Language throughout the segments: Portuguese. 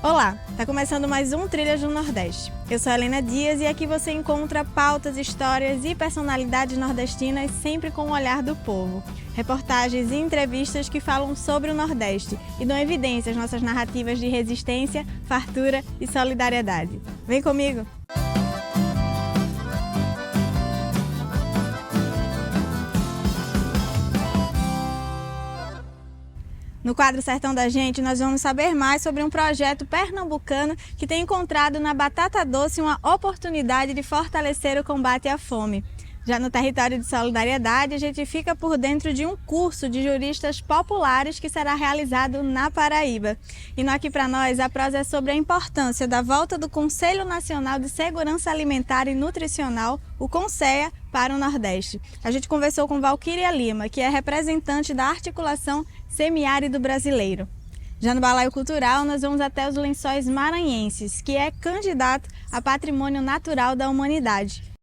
Olá, tá começando mais um Trilhas do Nordeste. Eu sou a Helena Dias e aqui você encontra pautas, histórias e personalidades nordestinas sempre com o olhar do povo. Reportagens e entrevistas que falam sobre o Nordeste e dão evidência às nossas narrativas de resistência, fartura e solidariedade. Vem comigo! No quadro Sertão da Gente, nós vamos saber mais sobre um projeto pernambucano que tem encontrado na batata doce uma oportunidade de fortalecer o combate à fome. Já no território de solidariedade, a gente fica por dentro de um curso de juristas populares que será realizado na Paraíba. E no Aqui Pra Nós, a prosa é sobre a importância da volta do Conselho Nacional de Segurança Alimentar e Nutricional, o CONSEA, para o Nordeste. A gente conversou com Valquíria Lima, que é representante da articulação Semiárido Brasileiro. Já no Balaio Cultural, nós vamos até os Lençóis Maranhenses, que é candidato a Patrimônio Natural da Humanidade.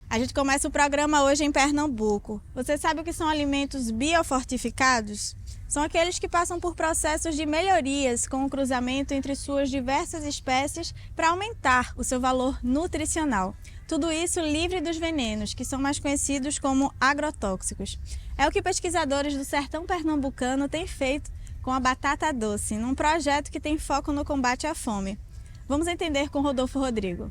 A gente começa o programa hoje em Pernambuco. Você sabe o que são alimentos biofortificados? São aqueles que passam por processos de melhorias com o cruzamento entre suas diversas espécies para aumentar o seu valor nutricional. Tudo isso livre dos venenos, que são mais conhecidos como agrotóxicos. É o que pesquisadores do sertão pernambucano têm feito com a batata doce, num projeto que tem foco no combate à fome. Vamos entender com Rodolfo Rodrigo.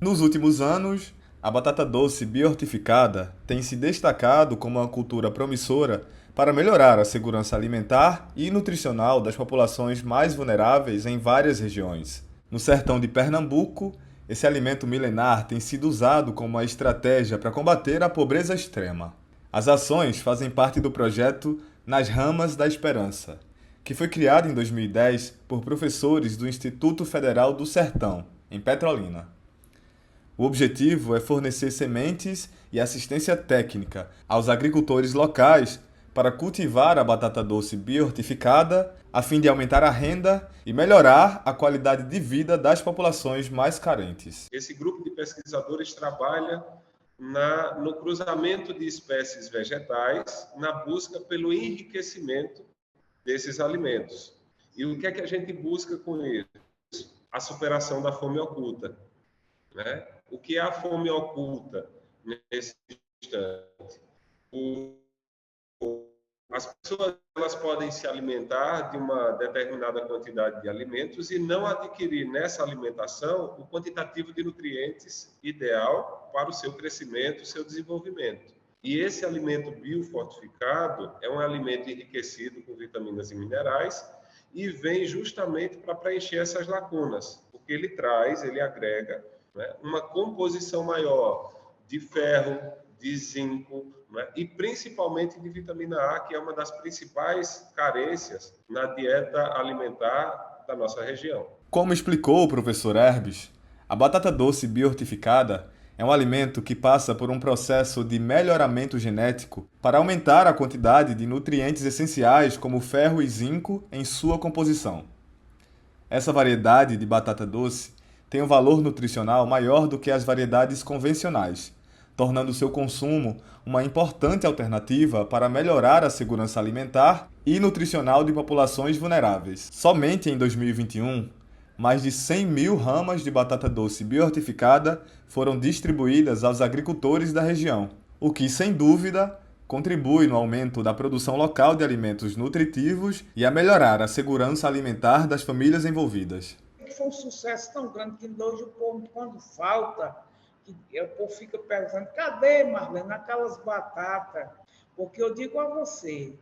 Nos últimos anos, a batata doce biofortificada tem se destacado como uma cultura promissora para melhorar a segurança alimentar e nutricional das populações mais vulneráveis em várias regiões. No sertão de Pernambuco, esse alimento milenar tem sido usado como uma estratégia para combater a pobreza extrema. As ações fazem parte do projeto Nas Ramas da Esperança, que foi criado em 2010 por professores do Instituto Federal do Sertão, em Petrolina. O objetivo é fornecer sementes e assistência técnica aos agricultores locais para cultivar a batata doce biofortificada, a fim de aumentar a renda e melhorar a qualidade de vida das populações mais carentes. Esse grupo de pesquisadores trabalha no cruzamento de espécies vegetais, na busca pelo enriquecimento desses alimentos. E o que é que a gente busca com isso? A superação da fome oculta, né? O que é a fome oculta nesse instante? As pessoas elas podem se alimentar de uma determinada quantidade de alimentos e não adquirir nessa alimentação o quantitativo de nutrientes ideal para o seu crescimento, o seu desenvolvimento. E esse alimento biofortificado é um alimento enriquecido com vitaminas e minerais e vem justamente para preencher essas lacunas, porque ele agrega, né, uma composição maior de ferro, de zinco, né, e principalmente de vitamina A, que é uma das principais carências na dieta alimentar da nossa região. Como explicou o professor Herbes, a batata doce biofortificada é um alimento que passa por um processo de melhoramento genético para aumentar a quantidade de nutrientes essenciais como ferro e zinco em sua composição. Essa variedade de batata doce tem um valor nutricional maior do que as variedades convencionais, tornando seu consumo uma importante alternativa para melhorar a segurança alimentar e nutricional de populações vulneráveis. Somente em 2021, mais de 100 mil ramas de batata doce biofortificada foram distribuídas aos agricultores da região, o que, sem dúvida, contribui no aumento da produção local de alimentos nutritivos e a melhorar a segurança alimentar das famílias envolvidas. Foi um sucesso tão grande que hoje o povo, quando falta, o povo fica pensando, cadê, Marlene, aquelas batatas? Porque eu digo a você,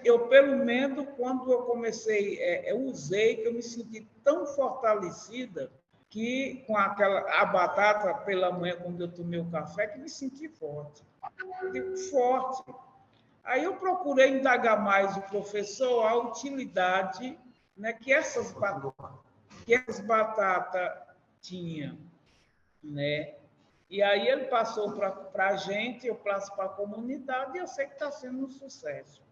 eu pelo menos, quando eu comecei, eu usei, que eu me senti tão fortalecida, que com a batata pela manhã, quando eu tomei o café, que me senti forte. Eu digo, forte. Aí eu procurei indagar mais o professor a utilidade, né, que essas batatas tinham, né? E aí ele passou para a gente, eu passo para a comunidade, e eu sei que está sendo um sucesso.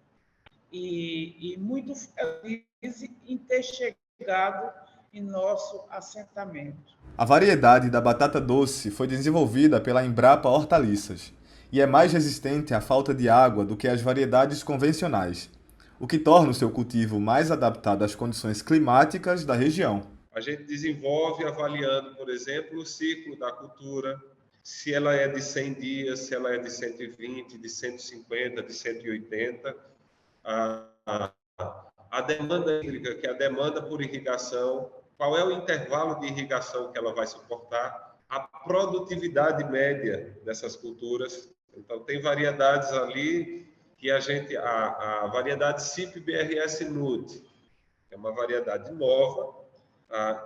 E muito feliz em ter chegado em nosso assentamento. A variedade da batata doce foi desenvolvida pela Embrapa Hortaliças e é mais resistente à falta de água do que as variedades convencionais, o que torna o seu cultivo mais adaptado às condições climáticas da região. A gente desenvolve avaliando, por exemplo, o ciclo da cultura, se ela é de 100 dias, se ela é de 120, de 150, de 180. A demanda hídrica, que é a demanda por irrigação, qual é o intervalo de irrigação que ela vai suportar, a produtividade média dessas culturas. Então, tem variedades ali que a variedade CIP-BRS Nude, que é uma variedade nova,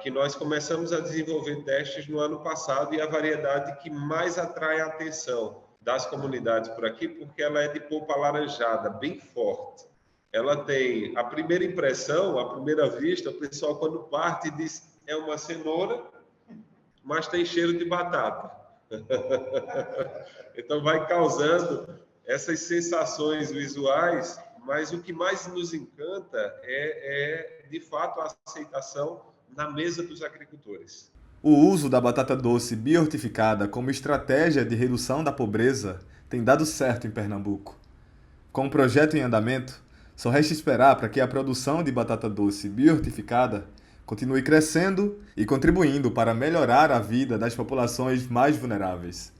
que nós começamos a desenvolver testes no ano passado e a variedade que mais atrai a atenção das comunidades por aqui, porque ela é de polpa alaranjada, bem forte. Ela tem a primeira impressão, à primeira vista, o pessoal quando parte diz é uma cenoura, mas tem cheiro de batata. Então vai causando essas sensações visuais, mas o que mais nos encanta é de fato a aceitação na mesa dos agricultores. O uso da batata doce biohortificada como estratégia de redução da pobreza tem dado certo em Pernambuco. Com o projeto em andamento, só resta esperar para que a produção de batata doce biohortificada continue crescendo e contribuindo para melhorar a vida das populações mais vulneráveis.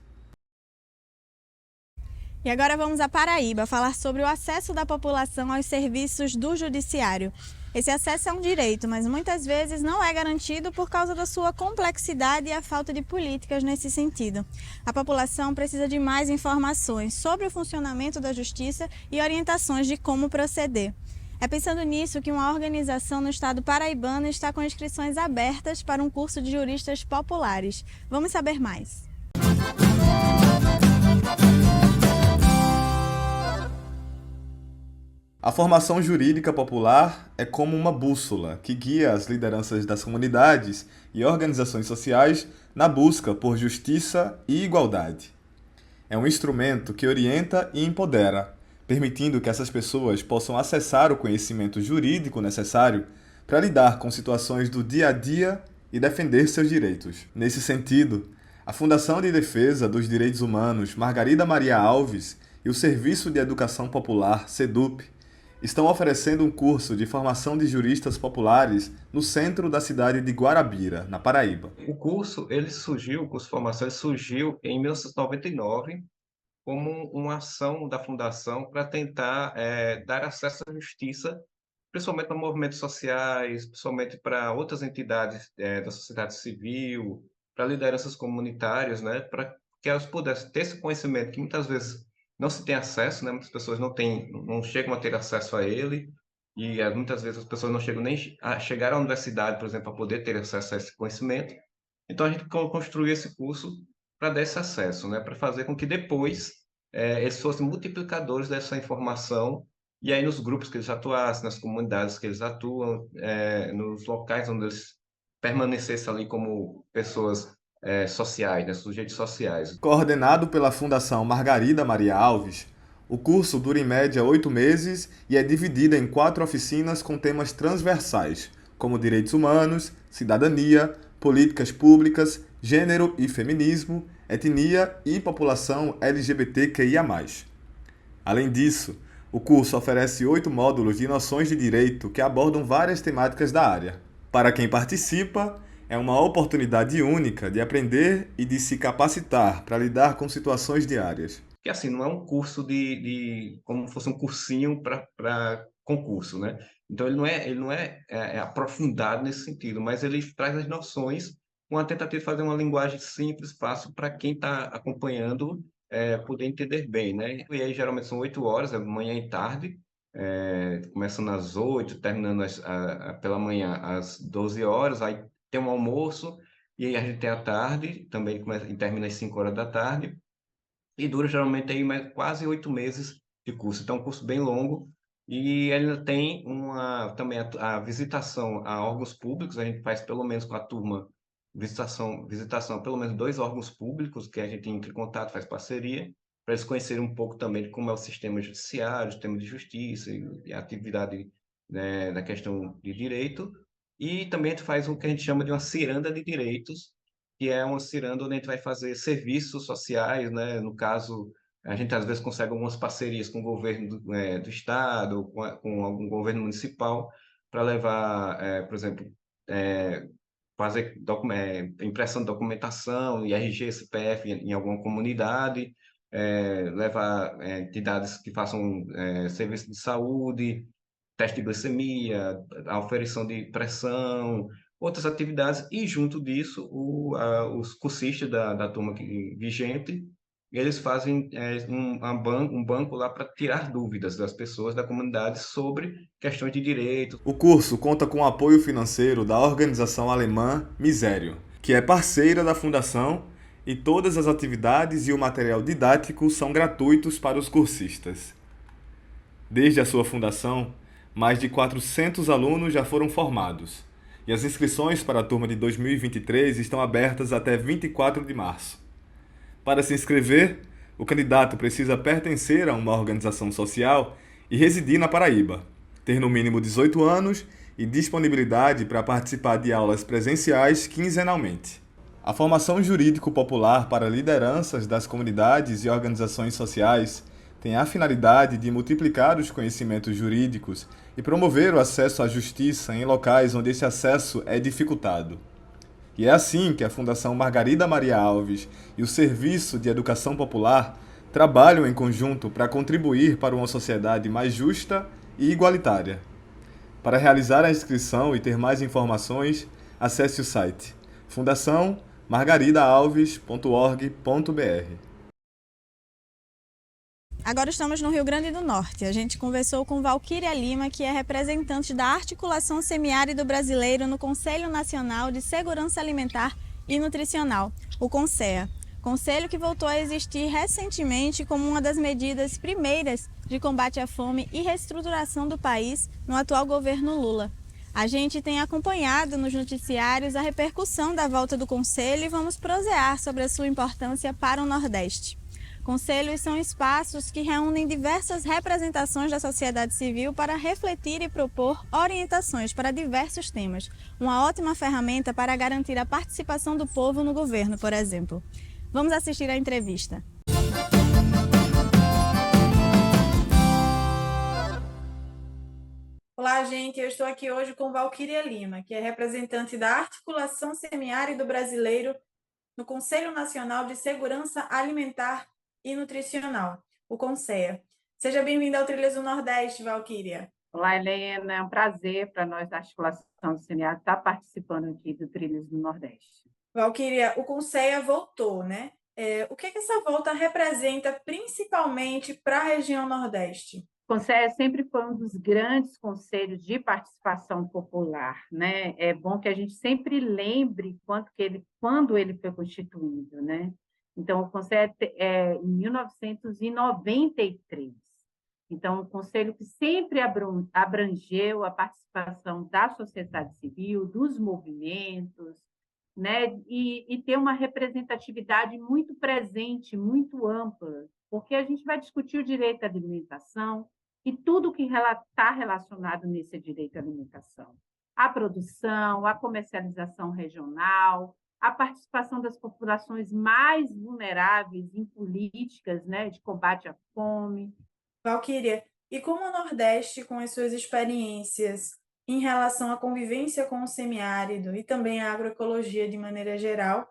E agora vamos à Paraíba falar sobre o acesso da população aos serviços do Judiciário. Esse acesso é um direito, mas muitas vezes não é garantido por causa da sua complexidade e a falta de políticas nesse sentido. A população precisa de mais informações sobre o funcionamento da justiça e orientações de como proceder. É pensando nisso que uma organização no estado paraibano está com inscrições abertas para um curso de juristas populares. Vamos saber mais. A formação jurídica popular é como uma bússola que guia as lideranças das comunidades e organizações sociais na busca por justiça e igualdade. É um instrumento que orienta e empodera, permitindo que essas pessoas possam acessar o conhecimento jurídico necessário para lidar com situações do dia a dia e defender seus direitos. Nesse sentido, a Fundação de Defesa dos Direitos Humanos Margarida Maria Alves e o Serviço de Educação Popular, SEDUP, estão oferecendo um curso de formação de juristas populares no centro da cidade de Guarabira, na Paraíba. O curso de formação surgiu em 1999 como uma ação da Fundação para tentar dar acesso à justiça, principalmente para movimentos sociais, principalmente para outras entidades da sociedade civil, para lideranças comunitárias, né, para que elas pudessem ter esse conhecimento que muitas vezes não se tem acesso, né? Muitas pessoas não chegam a ter acesso a ele, e muitas vezes as pessoas não chegam nem a chegar à universidade, por exemplo, para poder ter acesso a esse conhecimento. Então, a gente construiu esse curso para dar esse acesso, né? Para fazer com que depois eles fossem multiplicadores dessa informação, e aí nos grupos que eles atuassem, nas comunidades que eles atuam, nos locais onde eles permanecessem ali como pessoas sociais, né, sujeitos sociais. Coordenado pela Fundação Margarida Maria Alves, o curso dura em média 8 meses e é dividido em 4 oficinas com temas transversais, como direitos humanos, cidadania, políticas públicas, gênero e feminismo, etnia e população LGBTQIA+. Além disso, o curso oferece 8 módulos de noções de direito que abordam várias temáticas da área. Para quem participa, é uma oportunidade única de aprender e de se capacitar para lidar com situações diárias. Que assim, não é um curso como fosse um cursinho para concurso, né? Então ele não é aprofundado nesse sentido, mas ele traz as noções com a tentativa de fazer uma linguagem simples, fácil para quem está acompanhando poder entender bem, né? E aí geralmente são 8 horas, manhã e tarde, começando às 8, terminando pela manhã às 12 horas, aí tem um almoço, e aí a gente tem a tarde, também começa e termina às 5 horas da tarde, e dura geralmente aí quase 8 meses de curso. Então, é um curso bem longo, e ainda tem também a visitação a órgãos públicos. A gente faz pelo menos com a turma visitação a pelo menos 2 órgãos públicos, que a gente entra em contato, faz parceria, para eles conhecerem um pouco também de como é o sistema judiciário, o sistema de justiça e a atividade, né, da questão de direito. E também a gente faz o que a gente chama de uma ciranda de direitos, que é uma ciranda onde a gente vai fazer serviços sociais, né? No caso, A gente, às vezes, consegue algumas parcerias com o governo do estado, com algum governo municipal, para levar, por exemplo, fazer impressão de documentação, IRG, CPF em alguma comunidade, levar entidades que façam serviço de saúde, teste de glicemia, a oferição de pressão, outras atividades, e junto disso, os cursistas da turma vigente, eles fazem um banco lá para tirar dúvidas das pessoas da comunidade sobre questões de direito. O curso conta com o apoio financeiro da organização alemã Misério, que é parceira da Fundação, e todas as atividades e o material didático são gratuitos para os cursistas. Desde a sua fundação, mais de 400 alunos já foram formados, e as inscrições para a turma de 2023 estão abertas até 24 de março. Para se inscrever, o candidato precisa pertencer a uma organização social e residir na Paraíba, ter no mínimo 18 anos e disponibilidade para participar de aulas presenciais quinzenalmente. A formação jurídico popular para lideranças das comunidades e organizações sociais tem a finalidade de multiplicar os conhecimentos jurídicos e promover o acesso à justiça em locais onde esse acesso é dificultado. E é assim que a Fundação Margarida Maria Alves e o Serviço de Educação Popular trabalham em conjunto para contribuir para uma sociedade mais justa e igualitária. Para realizar a inscrição e ter mais informações, acesse o site fundaçãomargaridaalves.org.br. Agora estamos no Rio Grande do Norte. A gente conversou com Valquíria Lima, que é representante da Articulação Semiárido Brasileiro no Conselho Nacional de Segurança Alimentar e Nutricional, o CONSEA. Conselho que voltou a existir recentemente como uma das medidas primeiras de combate à fome e reestruturação do país no atual governo Lula. A gente tem acompanhado nos noticiários a repercussão da volta do Conselho e vamos prosear sobre a sua importância para o Nordeste. Conselhos são espaços que reúnem diversas representações da sociedade civil para refletir e propor orientações para diversos temas. Uma ótima ferramenta para garantir a participação do povo no governo, por exemplo. Vamos assistir à entrevista. Olá, gente. Eu estou aqui hoje com Valquíria Lima, que é representante da Articulação Semiárido Brasileiro no Conselho Nacional de Segurança Alimentar e Nutricional, o CONSEA. Seja bem-vinda ao Trilhas do Nordeste, Valquíria. Olá, Helena. É um prazer para nós da Articulação do Semiárido estar participando aqui do Trilhas do Nordeste. Valquíria, o CONSEA voltou, né? O que essa volta representa principalmente para a região Nordeste? O CONSEA sempre foi um dos grandes conselhos de participação popular, né? É bom que a gente sempre lembre quando ele foi constituído, né? Então, o Conselho é em 1993. Então, um conselho que sempre abrangeu a participação da sociedade civil, dos movimentos, né? E ter uma representatividade muito presente, muito ampla, porque a gente vai discutir o direito à alimentação e tudo que está relacionado nesse direito à alimentação. A produção, a comercialização regional, a participação das populações mais vulneráveis em políticas, né, de combate à fome. Valquíria, e como o Nordeste, com as suas experiências em relação à convivência com o semiárido e também a agroecologia de maneira geral,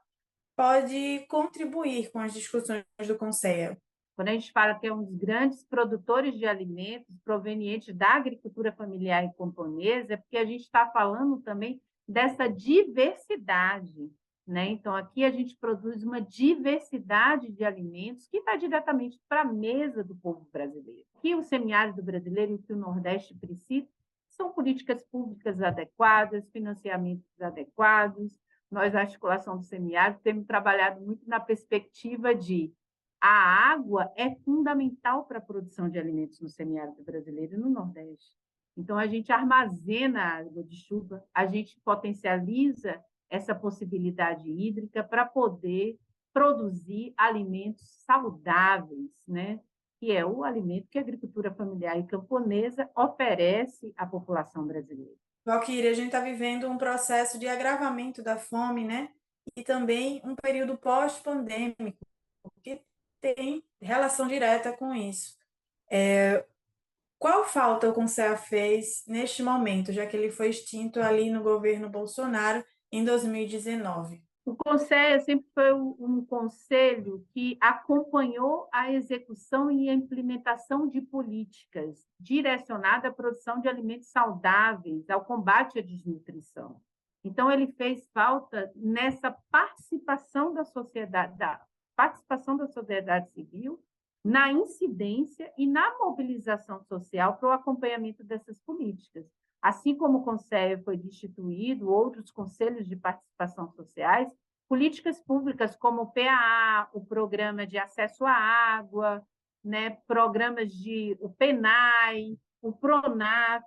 pode contribuir com as discussões do CONSEA? Quando a gente fala que é um dos grandes produtores de alimentos provenientes da agricultura familiar e camponesa, é porque a gente está falando também dessa diversidade, né? Então, aqui a gente produz uma diversidade de alimentos que vai diretamente para a mesa do povo brasileiro. O que o semiárido brasileiro e o que o Nordeste precisa são políticas públicas adequadas, financiamentos adequados. Nós, a Articulação do Semiárido, temos trabalhado muito na perspectiva de a água é fundamental para a produção de alimentos no semiárido brasileiro e no Nordeste. Então, a gente armazena a água de chuva, a gente potencializa essa possibilidade hídrica para poder produzir alimentos saudáveis, né? Que é o alimento que a agricultura familiar e camponesa oferece à população brasileira. Valquíria, a gente está vivendo um processo de agravamento da fome, né? E também um período pós-pandêmico, que tem relação direta com isso. Qual falta o Conselho fez neste momento, já que ele foi extinto ali no governo Bolsonaro em 2019? O Conselho sempre foi um conselho que acompanhou a execução e a implementação de políticas direcionadas à produção de alimentos saudáveis, ao combate à desnutrição. Então, ele fez falta nessa participação da sociedade civil, na incidência e na mobilização social para o acompanhamento dessas políticas. Assim como o Conselho foi destituído, outros conselhos de participação sociais, políticas públicas como o PAA, o Programa de Acesso à Água, né, programas o PENAI, o PRONAF,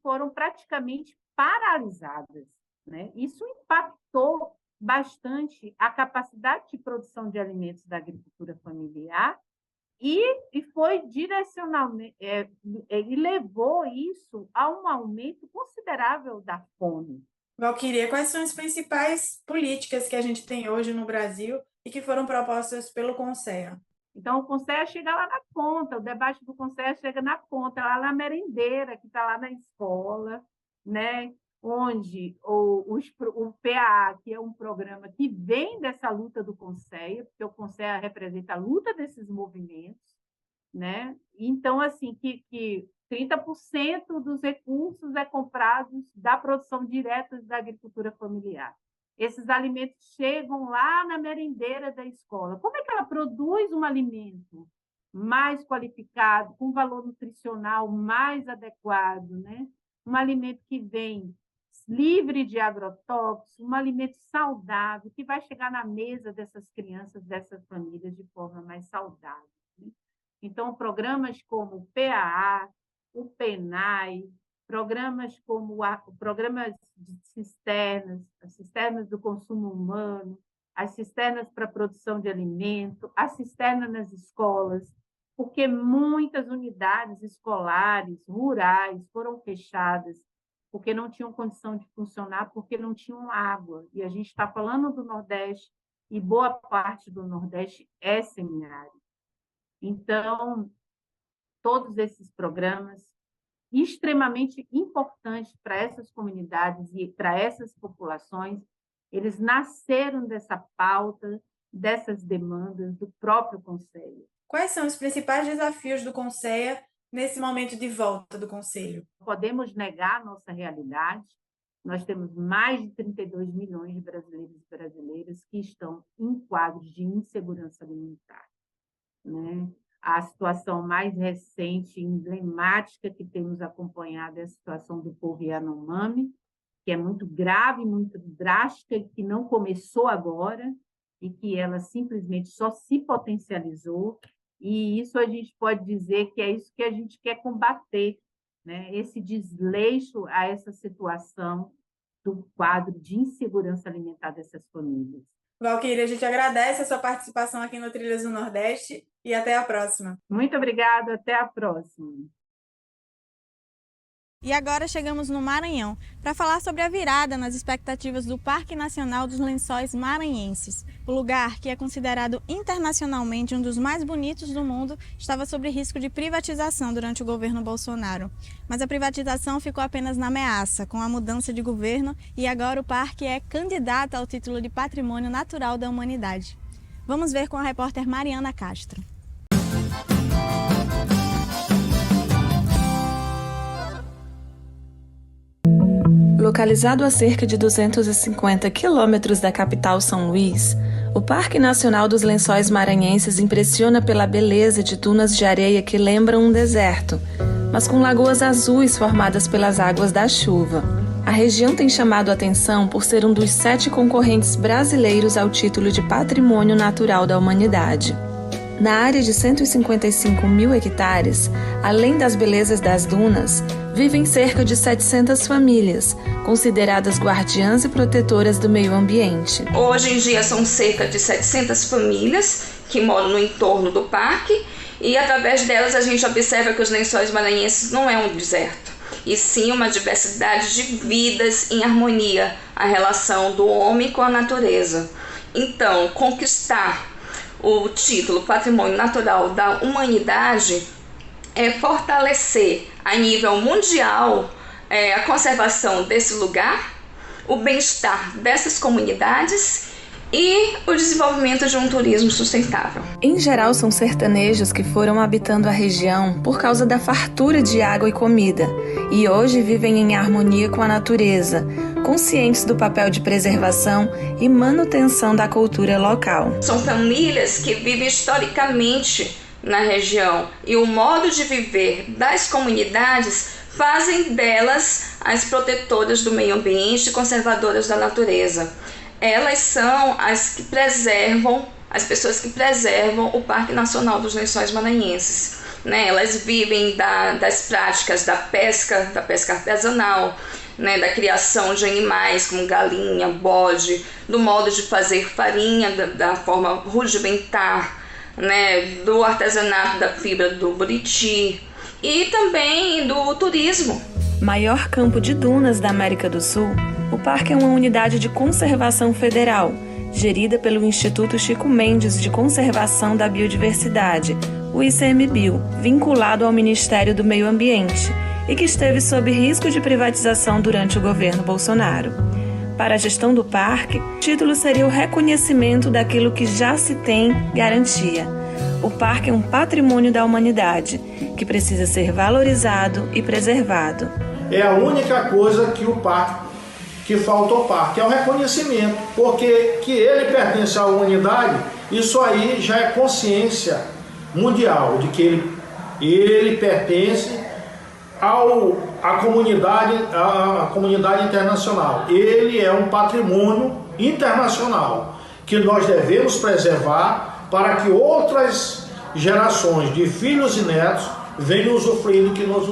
foram praticamente paralisadas, né? Isso impactou bastante a capacidade de produção de alimentos da agricultura familiar e foi direcionalmente e levou isso a um aumento considerável da fome. Valquíria, quais são as principais políticas que a gente tem hoje no Brasil e que foram propostas pelo Conselho? Então, o Conselho chega lá na ponta, o debate do Conselho chega na ponta, lá na merendeira, que está lá na escola, né? Onde o PAA, que é um programa que vem dessa luta do Conselho, porque o Conselho representa a luta desses movimentos, né? Então, assim, que 30% dos recursos é comprados da produção direta da agricultura familiar. Esses alimentos chegam lá na merendeira da escola. Como é que ela produz um alimento mais qualificado, com valor nutricional mais adequado, né? Um alimento que vem livre de agrotóxicos, um alimento saudável, que vai chegar na mesa dessas crianças, dessas famílias, de forma mais saudável, né? Então, programas como o PAA, o PENAI, programas como programas de cisternas, as cisternas do consumo humano, as cisternas para a produção de alimento, a cisterna nas escolas, porque muitas unidades escolares, rurais, foram fechadas, porque não tinham condição de funcionar, porque não tinham água. E a gente está falando do Nordeste, e boa parte do Nordeste é semiárido. Então, todos esses programas, extremamente importantes para essas comunidades e para essas populações, eles nasceram dessa pauta, dessas demandas do próprio Conselho. Quais são os principais desafios do Conselho nesse momento de volta do Conselho? Podemos negar a nossa realidade. Nós temos mais de 32 milhões de brasileiros e brasileiras que estão em quadros de insegurança alimentar, né? A situação mais recente e emblemática que temos acompanhado é a situação do povo Yanomami, que é muito grave, muito drástica, e que não começou agora, e que ela simplesmente só se potencializou. E isso a gente pode dizer que é isso que a gente quer combater, né? Esse desleixo a essa situação do quadro de insegurança alimentar dessas famílias. Valquíria, a gente agradece a sua participação aqui no Trilhas do Nordeste e até a próxima. Muito obrigada, até a próxima. E agora chegamos no Maranhão para falar sobre a virada nas expectativas do Parque Nacional dos Lençóis Maranhenses. O lugar, que é considerado internacionalmente um dos mais bonitos do mundo, estava sob risco de privatização durante o governo Bolsonaro. Mas a privatização ficou apenas na ameaça, com a mudança de governo, e agora o parque é candidato ao título de Patrimônio Natural da Humanidade. Vamos ver com a repórter Mariana Castro. Localizado a cerca de 250 quilômetros da capital São Luís, o Parque Nacional dos Lençóis Maranhenses impressiona pela beleza de dunas de areia que lembram um deserto, mas com lagoas azuis formadas pelas águas da chuva. A região tem chamado a atenção por ser um dos 7 concorrentes brasileiros ao título de Patrimônio Natural da Humanidade. Na área de 155 mil hectares, além das belezas das dunas, vivem cerca de 700 famílias, consideradas guardiãs e protetoras do meio ambiente. Hoje em dia são cerca de 700 famílias que moram no entorno do parque e através delas a gente observa que os Lençóis Maranhenses não é um deserto, e sim uma diversidade de vidas em harmonia, a relação do homem com a natureza. Então, conquistar o título Patrimônio Natural da Humanidade é fortalecer a nível mundial a conservação desse lugar, o bem-estar dessas comunidades e o desenvolvimento de um turismo sustentável. Em geral, são sertanejos que foram habitando a região por causa da fartura de água e comida, e hoje vivem em harmonia com a natureza, conscientes do papel de preservação e manutenção da cultura local. São famílias que vivem historicamente na região e o modo de viver das comunidades fazem delas as protetoras do meio ambiente e conservadoras da natureza. Elas são as pessoas que preservam o Parque Nacional dos Lençóis Maranhenses. Né? Elas vivem das práticas da pesca artesanal, né? Da criação de animais como galinha, bode, do modo de fazer farinha da forma rudimentar, né? Do artesanato da fibra do buriti e também do turismo. Maior campo de dunas da América do Sul, o parque é uma unidade de conservação federal, gerida pelo Instituto Chico Mendes de Conservação da Biodiversidade, o ICMBio, vinculado ao Ministério do Meio Ambiente, e que esteve sob risco de privatização durante o governo Bolsonaro. Para a gestão do parque, o título seria o reconhecimento daquilo que já se tem garantia. O parque é um patrimônio da humanidade, que precisa ser valorizado e preservado. É a única coisa que falta ao parque, é o reconhecimento, porque que ele pertence à humanidade, isso aí já é consciência mundial, de que ele pertence à comunidade internacional. Ele é um patrimônio internacional que nós devemos preservar para que outras gerações de filhos e netos venham usufruir do que nós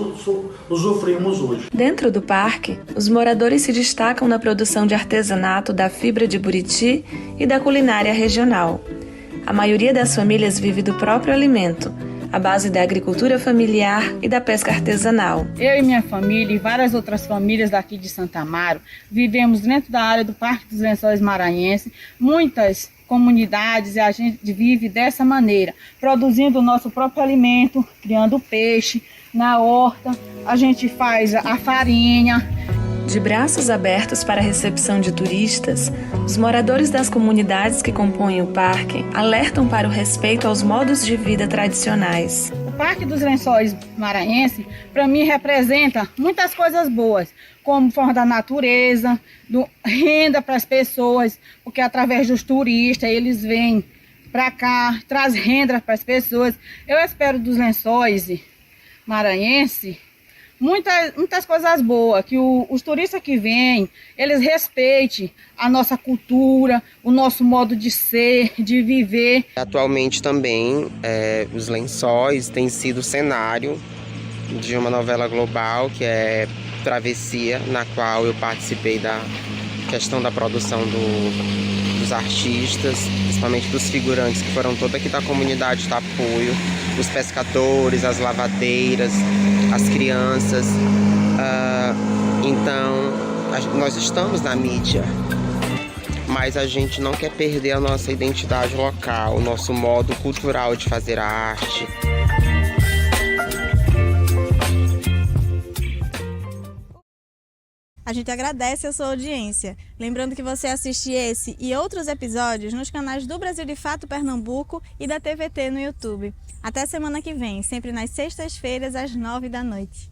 usufruímos hoje. Dentro do parque, os moradores se destacam na produção de artesanato da fibra de buriti e da culinária regional. A maioria das famílias vive do próprio alimento, à base da agricultura familiar e da pesca artesanal. Eu e minha família e várias outras famílias daqui de Santa Amaro vivemos dentro da área do Parque dos Lençóis Maranhenses. Muitas comunidades e a gente vive dessa maneira, produzindo o nosso próprio alimento, criando peixe na horta, a gente faz a farinha. De braços abertos para a recepção de turistas, os moradores das comunidades que compõem o parque alertam para o respeito aos modos de vida tradicionais. O Parque dos Lençóis Maranhenses, para mim, representa muitas coisas boas, como forma da natureza, renda para as pessoas, porque através dos turistas eles vêm para cá, traz renda para as pessoas. Eu espero dos Lençóis Maranhenses muitas coisas boas, que os turistas que vêm, eles respeitem a nossa cultura, o nosso modo de ser, de viver. Atualmente também, os Lençóis têm sido cenário de uma novela global, que é Travessia, na qual eu participei da questão da produção dos artistas, principalmente dos figurantes, que foram toda aqui da comunidade do apoio, os pescadores, as lavadeiras, as crianças. Então, nós estamos na mídia, mas a gente não quer perder a nossa identidade local, o nosso modo cultural de fazer a arte. A gente agradece a sua audiência. Lembrando que você assiste esse e outros episódios nos canais do Brasil de Fato Pernambuco e da TVT no YouTube. Até semana que vem, sempre nas sextas-feiras, às 9 da noite.